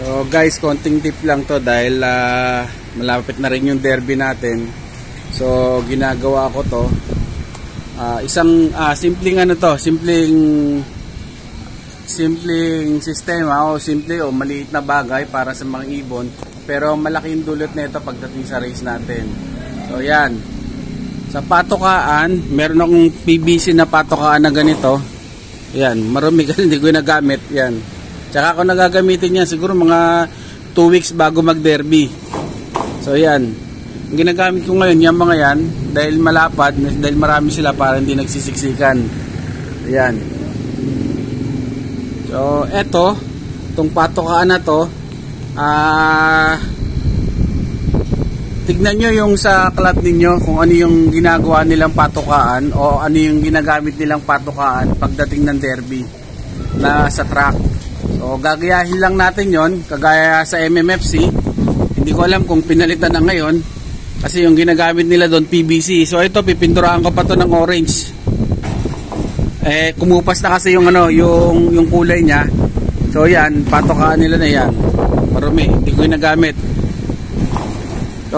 So guys, konting tip lang to dahil malapit na rin yung derby natin. So ginagawa ko to isang simpleng ano to, simpleng sistema o simple o maliit na bagay para sa mga ibon, pero malaking dulot nito pagdating sa race natin. So yan, sa patokaan meron akong PVC na patokaan na ganito. Yan, marumi kasi hindi ko nagamit yan. Tsaka ako nagagamitin yan siguro mga 2 weeks bago mag-derby. So yan, ang ginagamit ko ngayon yung mga yan dahil malapad, dahil marami sila para hindi nagsisiksikan. Yan. So eto, itong patokaan na to, tignan nyo yung sa club ninyo kung ano yung ginagawa nilang patokaan o ano yung ginagamit nilang patokaan pagdating ng derby na sa track. So gagayahin lang natin yon, kagaya sa MMFC. Hindi ko alam kung pinalitan na ngayon kasi yung ginagamit nila doon PVC. So ito, pipinturahan ko pa to ng orange. Kumupas na kasi yung ano, yung kulay niya. So yan, patokaan nila na yan. Marumi, hindi ko ginagamit. So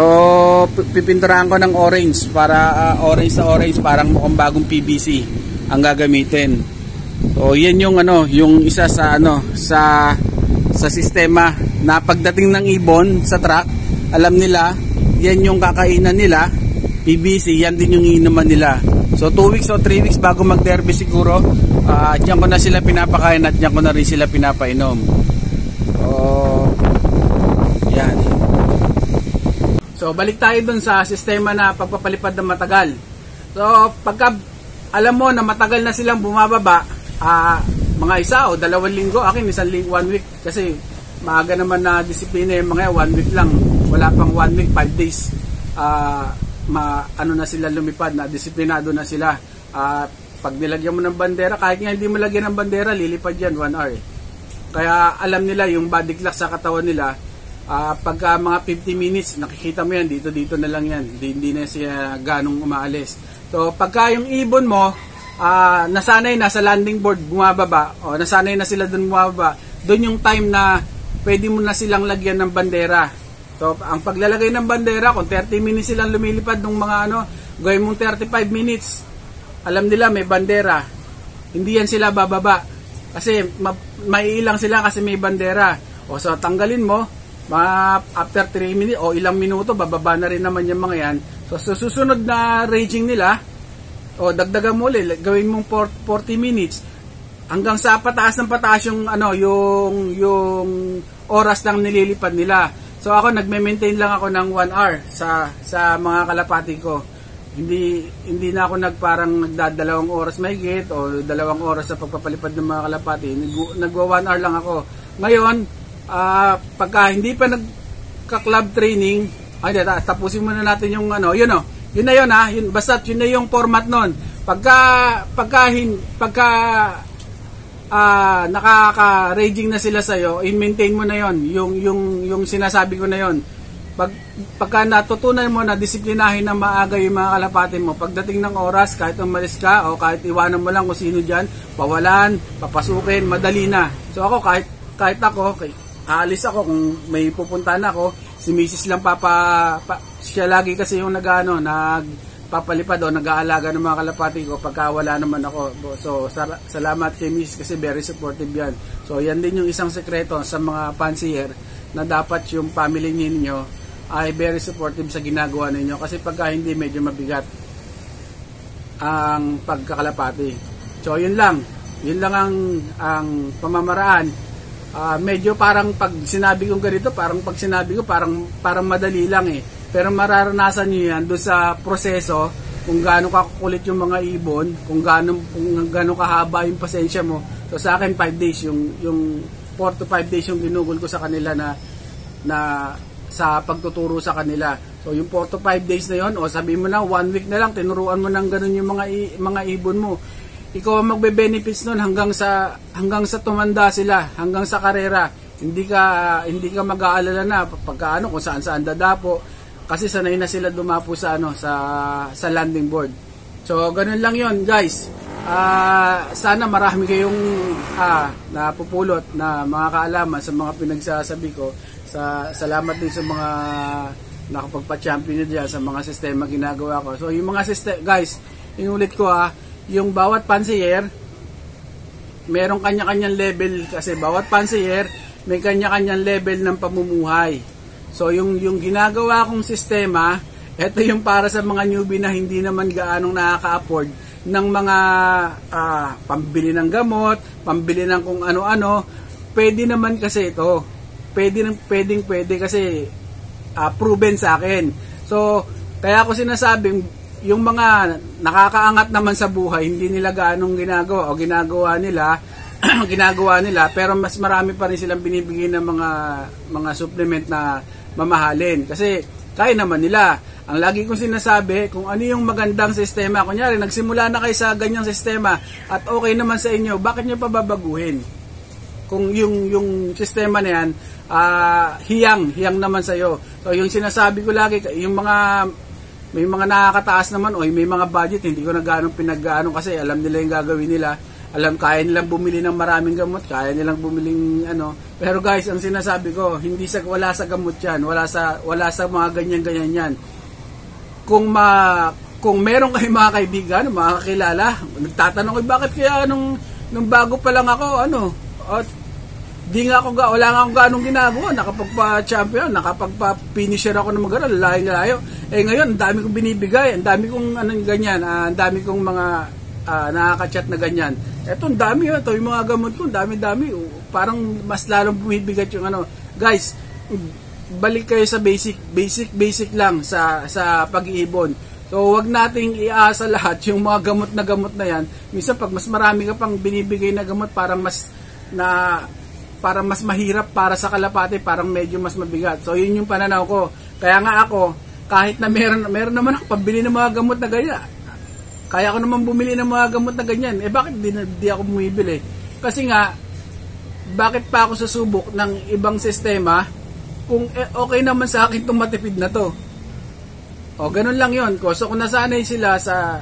pipinturahan ko ng orange para orange na orange, parang mukhang bagong PVC ang gagamitin. So yan yung ano, yung isa sa ano, sa sistema na pagdating ng ibon sa truck, alam nila yan yung kakainan nila, PVC, yan din yung inuman nila. So 2 weeks o 3 weeks bago mag-derby siguro, diyan ko na sila pinapakain at diyan ko na rin sila pinapainom. So yan. So balik tayo dun sa sistema na pagpapalipad ng matagal. So pagka alam mo na matagal na silang bumababa, mga 1 o 2 linggo, akin 1 week, kasi maaga naman na disiplina yung mga 1 week lang, wala pang 1 week, 5 days, ano na sila lumipad, na disiplinado na sila. Pag nilagyan mo ng bandera, kahit nga hindi mo lagyan ng bandera, lilipad yan 1 hour. Kaya alam nila yung body clock sa katawan nila. Pagka mga 50 minutes, nakikita mo yan, dito na lang yan, hindi na siya ganong umaalis. So pagka yung ibon mo nasanay na sa landing board bumababa, o nasanay na sila dun bumababa, dun yung time na pwede mo na silang lagyan ng bandera. So ang paglalagay ng bandera, kung 30 minutes silang lumilipad ng mga ano, gawin mong 35 minutes, alam nila may bandera, hindi yan sila bababa kasi maiilang sila kasi may bandera. O so tanggalin mo after 3 minutes o ilang minuto, bababa na rin naman yung mga yan. So susunod na raging nila, o dagdagan mo ulit, gawin mong 40 minutes hanggang sa pataas ng pataas yung ano, yung oras lang nililipad nila. So ako nagme-maintain lang ako ng 1 hour sa mga kalapati ko. Hindi na ako parang nagdadalawang oras mahigit o 2 oras sa pagpapalipad ng mga kalapati. Nagwa 1 hour lang ako. Ngayon, pagka hindi pa nagka-club training, tapusin muna natin yung ano, yun o. Yun na yun basta yun na yung format nun. Pagka nakaka-raging na sila sa'yo, i-maintain mo na yon yung sinasabi ko na yon. Pagka natutunan mo na disiplinahin na maaga yung mga kalapati mo, pagdating ng oras, kahit umalis ka o kahit iwanan mo lang kung sino dyan, pawalan, papasukin, madali na. So ako, kahit ako, aalis ako, kung may pupuntahan ako, si Mrs. lang siya lagi kasi yung nagpapalipad o nag-aalaga ng mga kalapati ko pagka wala naman ako. So salamat kay Mrs. kasi very supportive yan. So yan din yung isang sekreto sa mga fancier, na dapat yung family ninyo ay very supportive sa ginagawa ninyo, kasi pagka hindi, medyo mabigat ang pagkakalapati. So yun lang ang pamamaraan. Medyo parang pag sinabi kong ganito, parang madali lang pero mararanasan nyo yan doon sa proseso, kung gaano kakulit yung mga ibon, kung gaano kahaba yung pasensya mo. So sa akin 5 days, yung 4 to 5 days yung ginugol ko sa kanila na sa pagtuturo sa kanila. So yung 4 to 5 days na yon, o sabi mo na 1 week na lang, tinuruan mo ng ganun yung mga ibon mo. Ikaw ang magbe-benefits nun hanggang sa tumanda sila, hanggang sa karera. Hindi ka mag-aalala na pagka kung saan dadapo, kasi sanay na sila dumapo sa landing board. So ganun lang 'yon, guys. sana marami kayong napupulot na mga kaalaman sa mga pinagsasabi ko. Salamat din sa mga nakapagpa-champion nyo dyan sa mga sistema ginagawa ko. So yung mga guys, inulit ko yung bawat pansiyer merong kanya-kanyang level, kasi bawat pansiyer may kanya-kanyang level ng pamumuhay. So yung ginagawa kong sistema, ito yung para sa mga newbie na hindi naman gaanong nakaka-afford ng mga pambili ng gamot, pambili ng kung ano-ano. Pwede naman kasi ito. Pwede kasi proven sa akin. So, kaya ko sinasabing yung mga nakakaangat naman sa buhay, hindi nila gaanong ginagawa o ginagawa nila, pero mas marami pa rin silang binibigay ng mga supplement na mamahalin. Kasi kaya naman nila. Ang lagi kong sinasabi, kung ano yung magandang sistema, kunyari nagsimula na kayo sa ganyang sistema at okay naman sa inyo, bakit nyo pa babaguhin? Kung yung sistema na yan, hiyang naman sa'yo. So yung sinasabi ko lagi, may mga nakakataas naman, o may mga budget, hindi ko na ganong pinag-gaano kasi alam nila yung gagawin nila. Kaya nilang bumili ng maraming gamot, kaya nilang bumiling Pero guys, ang sinasabi ko, wala sa gamot yan, wala sa mga ganyan-ganyan yan. Kung meron kayong mga kaibigan, mga kakilala, nagtatanong ko, bakit kaya nung bago pa lang ako, wala nga akong ganong ginagawa, nakapagpa-champion, nakapagpa-finisher ako ng magara, layo. Ngayon, ang dami kong binibigay, ang dami kong ganyan, ang dami kong mga nakaka-chat na ganyan. Eto, ang dami ito, yung mga gamot ko, dami. Parang mas lalong bumibigat yung Guys, balik kayo sa basic lang sa pag-iibon. So, wag nating iasa lahat yung mga gamot na yan. Minsan, pag mas marami ka pang binibigay na gamot, parang mas mahirap para sa kalapate, parang medyo mas mabigat. So, yun yung pananaw ko. Kaya nga ako, kahit na meron naman ako pambili ng mga gamot na ganyan, kaya ko naman bumili ng mga gamot na ganyan. Bakit di ako bumibili? Kasi nga, bakit pa ako susubok ng ibang sistema kung okay naman sa akin itong matipid na to? Ganun lang yun. So, kung nasanay sila sa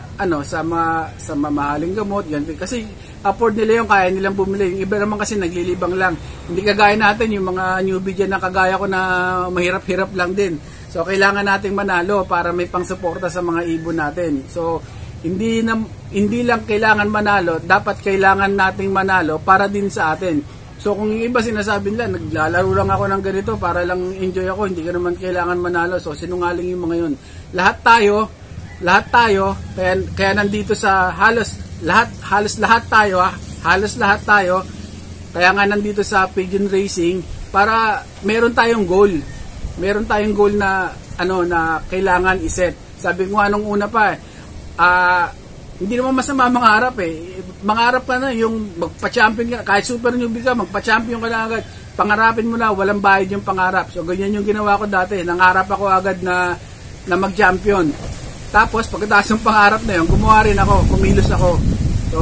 mamahaling gamot, yan. Kasi afford nila yung kaya nilang bumili. Yung iba naman kasi naglilibang lang. Hindi kagaya natin, yung mga newbie dyan na kagaya ko na mahirap-hirap lang din. So, kailangan nating manalo para may pang-suporta sa mga ibon natin. So, hindi lang kailangan manalo, dapat kailangan nating manalo para din sa atin. So kung yung iba sinasabi nila, naglalaro lang ako ng ganito para lang enjoy ako, hindi ko naman kailangan manalo. So sinungaling yung mga yun. Lahat tayo, kaya nandito sa halos lahat tayo, kaya nga nandito sa Pigeon Racing para meron tayong goal. Meron tayong goal na na kailangan iset. Sabi ko nga nung una pa, hindi naman masama mangarap Mangarap ka na yung magpa-champion ka, kahit super newbie ka, magpa-champion ka na agad. Pangarapin mo na, walang bayad yung pangarap. So ganyan yung ginawa ko dati. Nangarap ako agad na mag-champion. Tapos pagkatapos ng pangarap na yun, gumawa rin ako, kumilos ako. So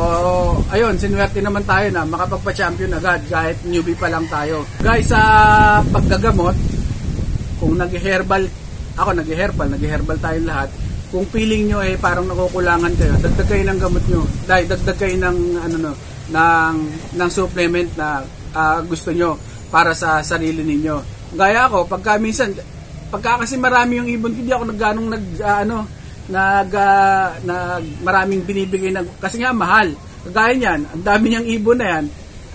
ayun, sinuwerte naman tayo na makapagpa-champion agad kahit newbie pa lang tayo. Guys, sa paggagamot, kung nag-herbal tayong lahat. Kung feeling nyo parang nakukulangan kayo, dagdag kayo ng gamot nyo. Dagdag kayo ng ng supplement na gusto nyo para sa sarili ninyo. Gaya ako, pagka kasi marami yung ibon, hindi ako maraming binibigay kasi nga mahal. Kagaya niyan, ang dami niyang ibon na yan.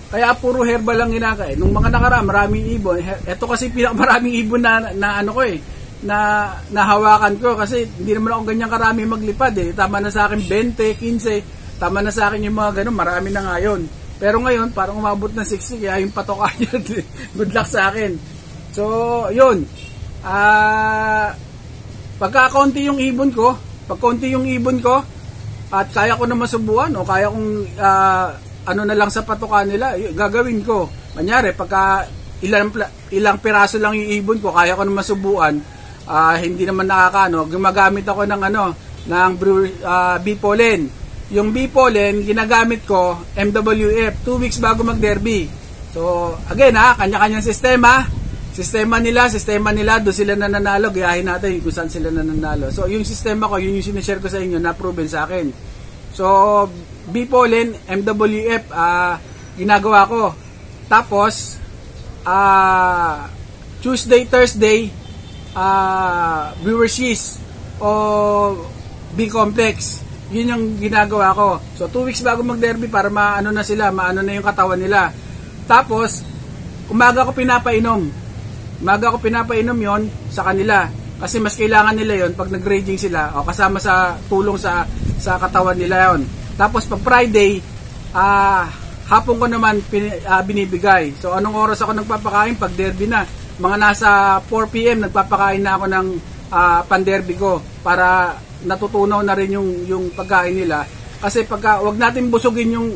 Kaya puro herbal lang ginagawa. Nung mga nakaraan, maraming ibon. Ito kasi pinakamaraming ibon na nahawakan ko kasi hindi naman ako ganyan karami maglipad Tama na sa akin 20, 15, tama na sa akin yung mga ganun, marami na ngayon. Pero ngayon, parang umabot na 60, kaya yung patoka niya, good luck sa akin. So, yun. Pagka konti yung ibon ko, at kaya ko na masubuan, o kaya kong na lang sa patoka nila, gagawin ko. Kunyari, pagka ilang piraso lang yung ibon ko, kaya ko na masubuan, hindi naman gumagamit ako ng bee pollen. Yung bee pollen ginagamit ko MWF 2 weeks bago mag-derby. So again kanya-kanyang sistema nila, doon sila nananalo, gayahin natin kung saan sila nananalo. So yung sistema ko, yun yung sinishare ko sa inyo na proven sa akin. So, B-Pollen, MWF, ginagawa ko. Tapos, Tuesday, Thursday, Brewer's o B-Complex. Yun yung ginagawa ko. So, 2 weeks bago mag-derby para maano na sila, maano na yung katawan nila. Tapos, umaga ko pinapainom. Umaga ko pinapainom yon sa kanila. Kasi mas kailangan nila yon pag nag-raging sila o kasama sa tulong sa katawan nila yon. Tapos pag Friday, hapon ko naman binibigay. So anong oras ako nagpapakain pag derby na? Mga nasa 4 PM nagpapakain na ako ng pan-derby ko para natutunaw na rin yung pagkain nila. Kasi pagka wag natin busugin yung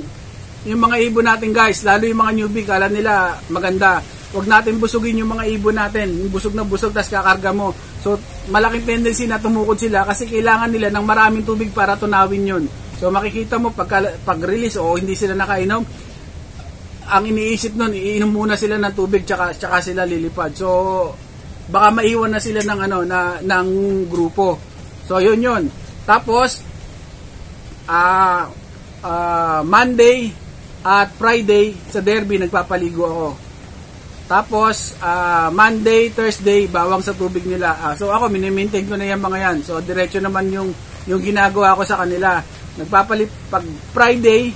mga ibon natin, guys, lalo yung mga newbie, kala nila maganda. Huwag natin busugin yung mga ibon natin, yung busog na busog, tas kakarga mo. So, malaking tendency na tumukod sila kasi kailangan nila ng maraming tubig para tunawin yun. So, makikita mo pag-release o hindi sila nakainom, ang iniisip nun, iinom muna sila ng tubig tsaka sila lilipad. So, baka maiwan na sila ng ng grupo. So, yun. Tapos, Monday at Friday sa derby nagpapaligo ako. Tapos, Monday, Thursday, bawang sa tubig nila. So, ako, minimaintain ko na yan mga yan. So, diretso naman yung ginagawa ko sa kanila. Pag Friday,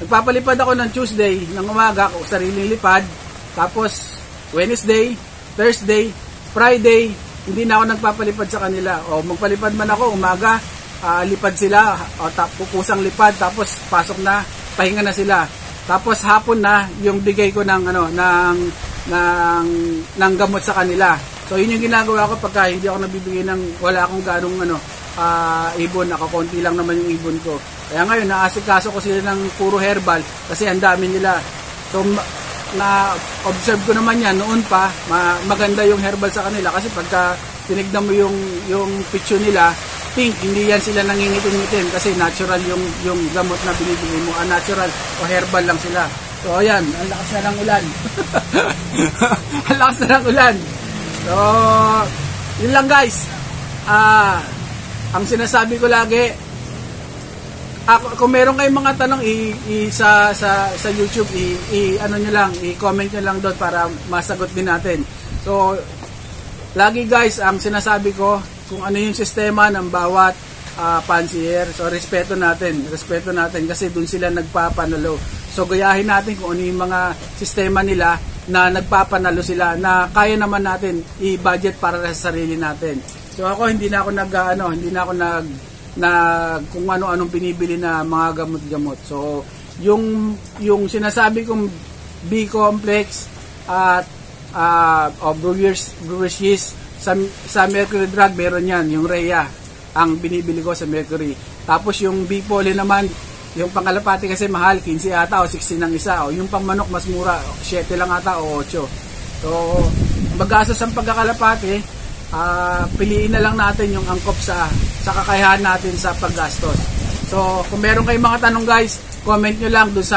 nagpapalipad ako ng Tuesday, ng umaga, sariling lipad. Tapos, Wednesday, Thursday, Friday, hindi na ako nagpapalipad sa kanila. O, magpalipad man ako, umaga, lipad sila, o, pusang lipad, tapos pasok na, pahinga na sila. Tapos, hapon na, yung bigay ko ng gamot sa kanila. So yun yung ginagawa ko pagka hindi ako nabibigay ng wala akong ganong ibon, ako konti lang naman yung ibon ko. Kaya ngayon naasikaso ko sila ng puro herbal kasi ang dami nila. So na observe ko naman yan noon pa, maganda yung herbal sa kanila kasi pagka tinignan mo yung picture nila, pink, hindi yan sila nangingitim-ngitim kasi natural yung gamot na binibigay mo, natural o herbal lang sila. So, ayan, ang lakas na ng ulan. Ang lakas na ng ulan. So, yun lang guys. Ang sinasabi ko lagi, kung meron kayong mga tanong sa YouTube, i-comment nyo lang doon para masagot din natin. So, lagi guys, ang sinasabi ko, kung ano yung sistema ng bawat fancier. So, respeto natin kasi doon sila nagpapanalo. So, gayahin natin kung ano yung mga sistema nila na nagpapanalo sila na kaya naman natin i-budget para sa sarili natin. So, ako hindi na ako kung ano-anong binibili na mga gamot-gamot. So, yung sinasabi kong B-Complex at Brewer's Yeast sa Mercury Drug, meron yan, yung Rhea, ang binibili ko sa Mercury. Tapos yung B-Pollen naman, yung pangkalapati kasi mahal, 15 ata o 16 ng isa. O yung pangmanok mas mura, 7 lang ata o 8. So, magastos ang pagkakalapati, piliin na lang natin yung angkop sa kakayahan natin sa paggastos. So, kung meron kayong mga tanong guys, comment nyo lang dun sa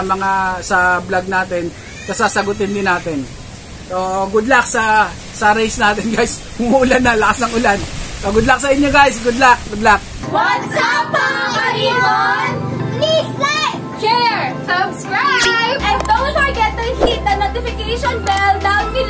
vlog natin, kasasagutin din natin. So, good luck sa race natin guys. Umuulan na, lakas ng ulan. So, good luck sa inyo guys. Good luck. What's up mga ibon? Please like, share, subscribe, and don't forget to hit the notification bell down below.